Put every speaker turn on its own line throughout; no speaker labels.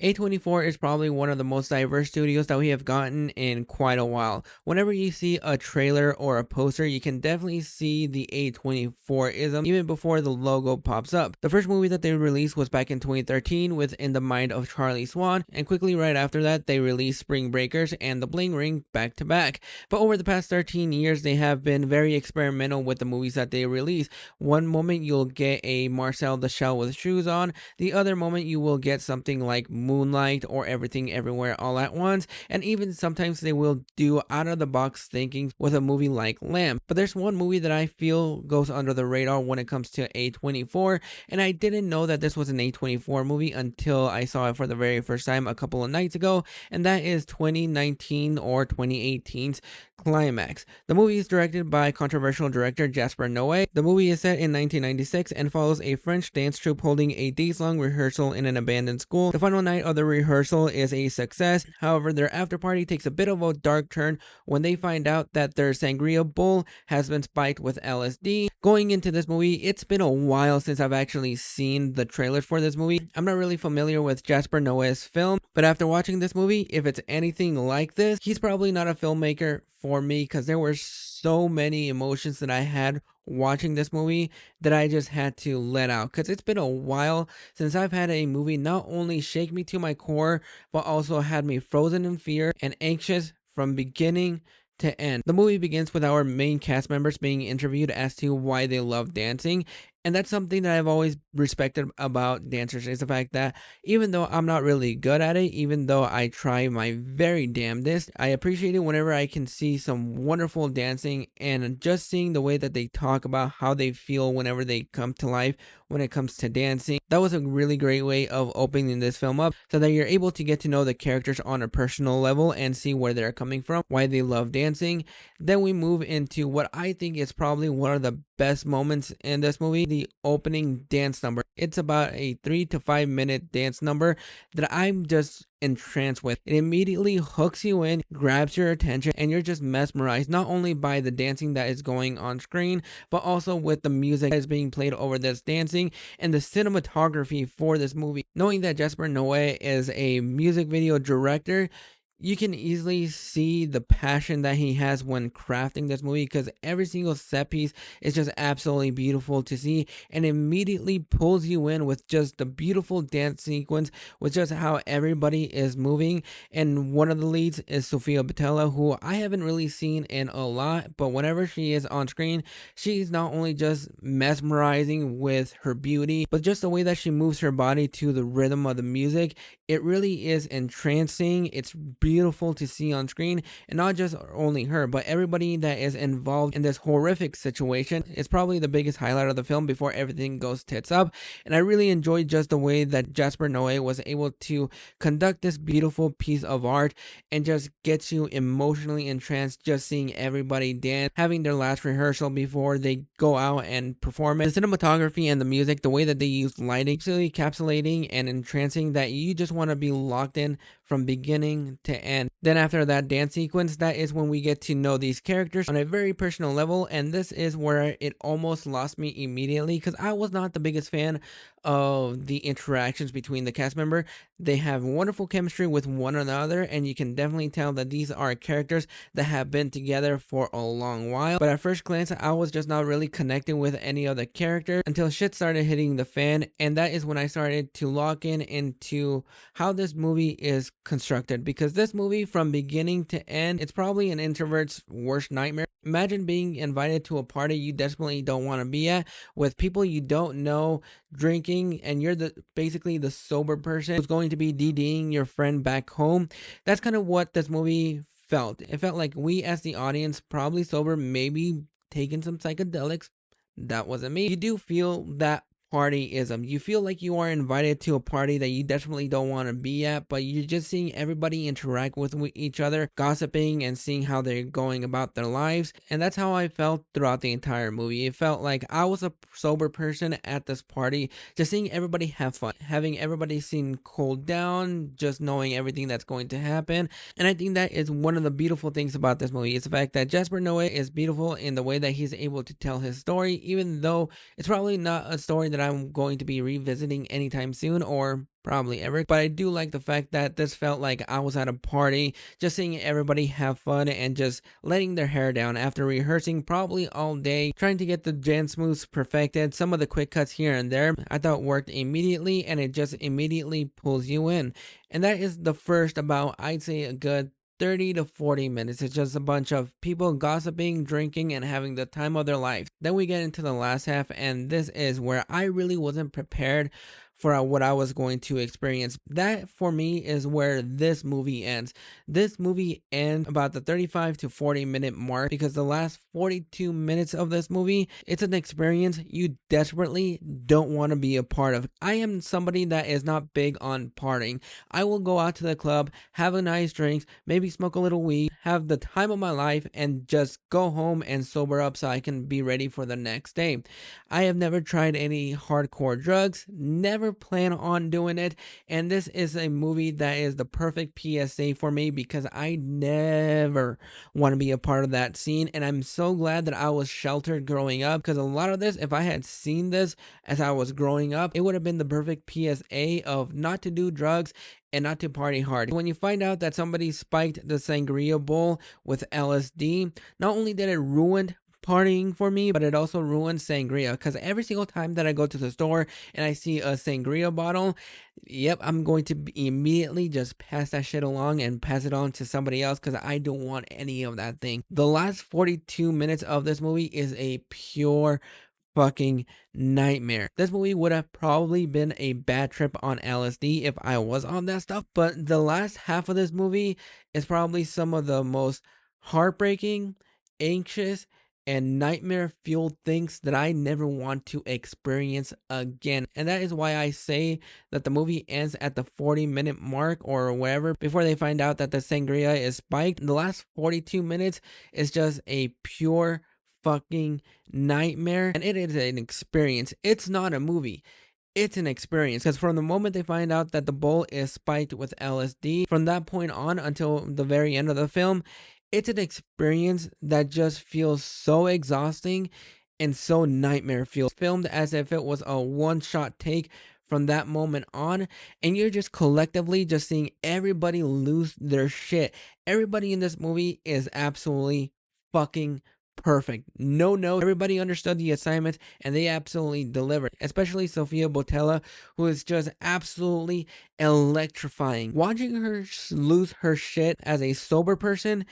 A24 is probably one of the most diverse studios that we have gotten in quite a while. Whenever you see a trailer or a poster, you can definitely see the A24ism even before the logo pops up. The first movie that they released was back in 2013 with In the Mind of Charlie Swan, and quickly right after that, they released Spring Breakers and The Bling Ring back to back. But over the past 13 years, they have been very experimental with the movies that they release. One moment you'll get a Marcel the Shell with shoes on, the other moment you will get something like Moonlight or Everything Everywhere All at Once, and even sometimes they will do out of the box thinking with a movie like Lamb. But there's one movie that I feel goes under the radar when it comes to A24, and I didn't know that this was an A24 movie until I saw it for the very first time a couple of nights ago, and that is 2019 or 2018's Climax. The movie is directed by controversial director Gaspar Noe. The movie is set in 1996 and follows a French dance troupe holding a days-long rehearsal in an abandoned school. The final night of the rehearsal is a success. However, their after party takes a bit of a dark turn when they find out that their sangria bowl has been spiked with LSD. Going into this movie, it's been a while since I've actually seen the trailers for this movie. I'm not really familiar with Gaspar Noé's film, but after watching this movie, if it's anything like this, he's probably not a filmmaker for me, because there were so many emotions that I had watching this movie that I just had to let out, because it's been a while since I've had a movie not only shake me to my core but also had me frozen in fear and anxious from beginning to end. The movie begins with our main cast members being interviewed as to why they love dancing, and that's something that I've always respected about dancers, is the fact that even though I'm not really good at it, even though I try my very damnedest, I appreciate it whenever I can see some wonderful dancing, and just seeing the way that they talk about how they feel whenever they come to life when it comes to dancing. That was a really great way of opening this film up so that you're able to get to know the characters on a personal level and see where they're coming from, why they love dancing. Then we move into what I think is probably one of the best moments in this movie, the opening dance number. It's about a 3 to 5 minute dance number that I'm just entranced with. It immediately hooks you in, grabs your attention, and you're just mesmerized not only by the dancing that is going on screen, but also with the music that is being played over this dancing and the cinematography for this movie. Knowing that Gaspar Noé is a music video director, you can easily see the passion that he has when crafting this movie, because every single set piece is just absolutely beautiful to see and immediately pulls you in with just the beautiful dance sequence, with just how everybody is moving. And one of the leads is Sofia Boutella, who I haven't really seen in a lot, but whenever she is on screen, she's not only just mesmerizing with her beauty, but just the way that she moves her body to the rhythm of the music. It really is entrancing. It's beautiful to see on screen, and not just only her, but everybody that is involved in this horrific situation. It's probably the biggest highlight of the film before everything goes tits up. And I really enjoyed just the way that Gaspar Noé was able to conduct this beautiful piece of art and just gets you emotionally entranced, just seeing everybody dance, having their last rehearsal before they go out and perform it. The cinematography and the music, the way that they use lighting, absolutely encapsulating and entrancing, that you just want to be locked in from beginning to end. Then after that dance sequence, that is when we get to know these characters on a very personal level, and this is where it almost lost me immediately, because I was not the biggest fan of the interactions between the cast member. They have wonderful chemistry with one another, and you can definitely tell that these are characters that have been together for a long while. But at first glance, I was just not really connecting with any of the characters until shit started hitting the fan, and that is when I started to lock in into how this movie is constructed, because this movie from beginning to end, it's probably an introvert's worst nightmare. Imagine being invited to a party you desperately don't want to be at, with people you don't know drinking, and you're basically the sober person who's going to be DDing your friend back home. That's kind of what this movie felt. It felt like we as the audience, probably sober, maybe taking some psychedelics. That wasn't me. You do feel that partyism. You feel like you are invited to a party that you definitely don't want to be at, but you're just seeing everybody interact with each other, gossiping and seeing how they're going about their lives. And that's how I felt throughout the entire movie. It felt like I was a sober person at this party, just seeing everybody have fun, having everybody seem cooled down, just knowing everything that's going to happen. And I think that is one of the beautiful things about this movie. It's the fact that Gaspar Noé is beautiful in the way that he's able to tell his story, even though it's probably not a story that that I'm going to be revisiting anytime soon, or probably ever. But I do like the fact that this felt like I was at a party, just seeing everybody have fun and just letting their hair down after rehearsing probably all day, trying to get the dance moves perfected. Some of the quick cuts here and there I thought worked immediately, and it just immediately pulls you in. And that is the first about, I'd say, a good 30 to 40 minutes. It's just a bunch of people gossiping, drinking, and having the time of their life. Then we get into the last half, and this is where I really wasn't prepared for what I was going to experience. That for me is where this movie ends. This movie ends about the 35 to 40 minute mark, because the last 42 minutes of this movie, it's an experience you desperately don't want to be a part of. I am somebody that is not big on partying. I will go out to the club, have a nice drink, maybe smoke a little weed, have the time of my life, and just go home and sober up so I can be ready for the next day. I have never tried any hardcore drugs, never plan on doing it, and this is a movie that is the perfect PSA for me, because I never want to be a part of that scene. And I'm so glad that I was sheltered growing up, because a lot of this, if I had seen this as I was growing up, it would have been the perfect PSA of not to do drugs and not to party hard. When you find out that somebody spiked the sangria bowl with LSD, not only did it ruin partying for me, but it also ruined sangria, because every single time that I go to the store and I see a sangria bottle, yep, I'm going to immediately just pass that shit along and pass it on to somebody else, because I don't want any of that thing. The last 42 minutes of this movie is a pure fucking nightmare. This movie would have probably been a bad trip on LSD if I was on that stuff, but the last half of this movie is probably some of the most heartbreaking, anxious, and nightmare fueled things that I never want to experience again. And that is why I say that the movie ends at the 40-minute mark or wherever, before they find out that the sangria is spiked. The last 42 minutes is just a pure fucking nightmare, and it is an experience. It's not a movie, it's an experience, because from the moment they find out that the bowl is spiked with LSD, from that point on until the very end of the film, it's an experience that just feels so exhausting and so nightmare fueled. Filmed as if it was a one shot take from that moment on, and you're just collectively just seeing everybody lose their shit. Everybody in this movie is absolutely fucking perfect. No notes. Everybody understood the assignment and they absolutely delivered. Especially Sofia Botella, who is just absolutely electrifying. Watching her lose her shit as a sober person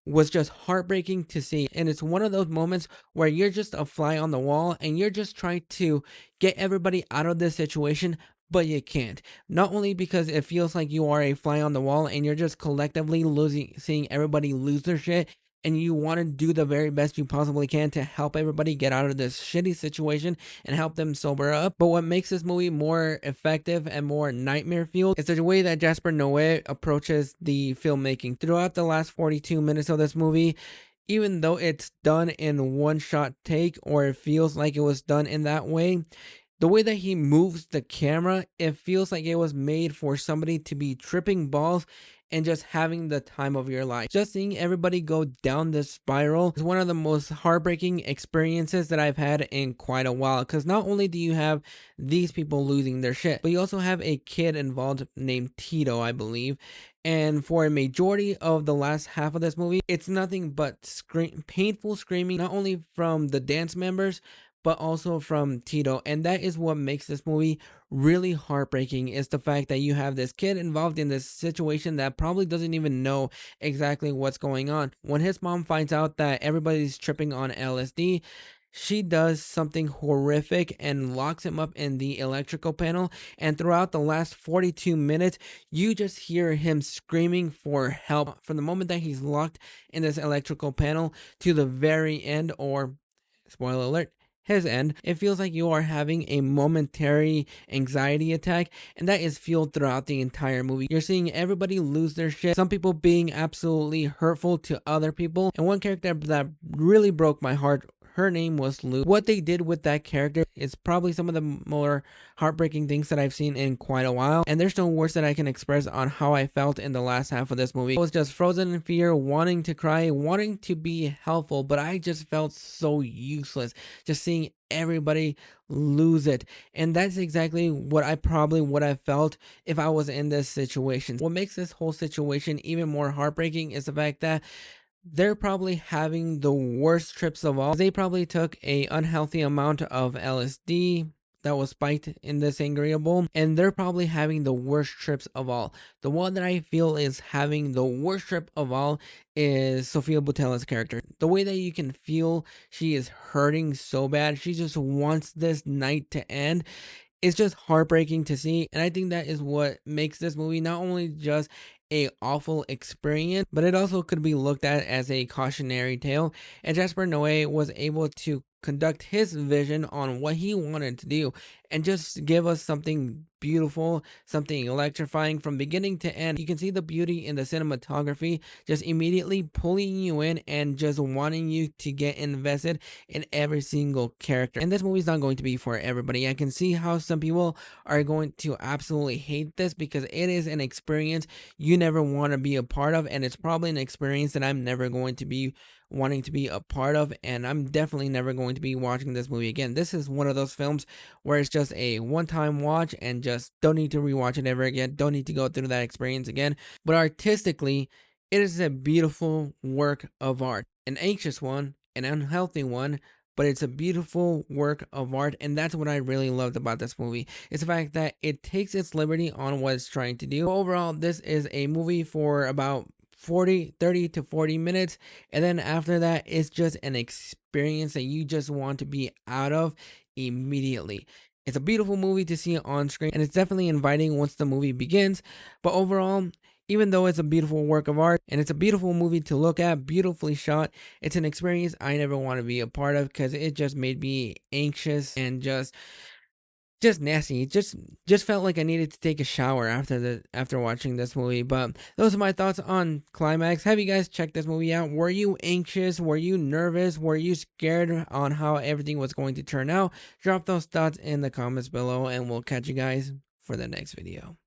was just heartbreaking to see. And it's one of those moments where you're just a fly on the wall and you're just trying to get everybody out of this situation, but you can't. Not only because it feels like you are a fly on the wall and you're just collectively seeing everybody lose their shit, and you want to do the very best you possibly can to help everybody get out of this shitty situation and help them sober up. But what makes this movie more effective and more nightmare fueled is the way that Gaspar Noe approaches the filmmaking. Throughout the last 42 minutes of this movie, even though it's done in one shot take, or it feels like it was done in that way, the way that he moves the camera, it feels like it was made for somebody to be tripping balls and just having the time of your life. Just seeing everybody go down this spiral is one of the most heartbreaking experiences that I've had in quite a while. Because not only do you have these people losing their shit, but you also have a kid involved named Tito, I believe. And for a majority of the last half of this movie, it's nothing but painful screaming, not only from the dance members, but also from Tito. And that is what makes this movie really heartbreaking, is the fact that you have this kid involved in this situation that probably doesn't even know exactly what's going on. When his mom finds out that everybody's tripping on LSD, she does something horrific and locks him up in the electrical panel. And throughout the last 42 minutes, you just hear him screaming for help from the moment that he's locked in this electrical panel to the very end, or spoiler alert, his end. It feels like you are having a momentary anxiety attack, and that is fueled throughout the entire movie. You're seeing everybody lose their shit, some people being absolutely hurtful to other people, and one character that really broke my heart Her name was Lou. What they did with that character is probably some of the more heartbreaking things that I've seen in quite a while, and there's no words that I can express on how I felt in the last half of this movie. I was just frozen in fear, wanting to cry, wanting to be helpful, but I just felt so useless just seeing everybody lose it. And that's exactly what I probably would have felt if I was in this situation. What makes this whole situation even more heartbreaking is the fact that they're probably having the worst trips of all. They probably took a unhealthy amount of LSD that was spiked in the sangria bowl, and they're probably having the worst trips of all. The one that I feel is having the worst trip of all is Sofia Boutella's character. The way that you can feel she is hurting so bad, she just wants this night to end. It's just heartbreaking to see, and I think that is what makes this movie not only just a awful experience, but it also could be looked at as a cautionary tale. And Gaspar Noe was able to conduct his vision on what he wanted to do and just give us something beautiful, something electrifying from beginning to end. You can see the beauty in the cinematography just immediately pulling you in and just wanting you to get invested in every single character. And this movie's not going to be for everybody. I can see how some people are going to absolutely hate this because it is an experience you never want to be a part of, and it's probably an experience that I'm never going to be wanting to be a part of, and I'm definitely never going to be watching this movie again. This is one of those films where it's just a one-time watch and just don't need to rewatch it ever again, don't need to go through that experience again. But artistically, it is a beautiful work of art, an anxious one, an unhealthy one, but it's a beautiful work of art, and that's what I really loved about this movie. It's the fact that it takes its liberty on what it's trying to do. Overall, this is a movie for about 30 to 40 minutes, and then after that it's just an experience that you just want to be out of immediately. It's a beautiful movie to see on screen, and it's definitely inviting once the movie begins. But overall, even though it's a beautiful work of art and it's a beautiful movie to look at, beautifully shot, it's an experience I never want to be a part of because it just made me anxious and just nasty. Just felt like I needed to take a shower after watching this movie. But those are my thoughts on Climax. Have you guys checked this movie out? Were you anxious? Were you nervous? Were you scared on how everything was going to turn out? Drop those thoughts in the comments below, and we'll catch you guys for the next video.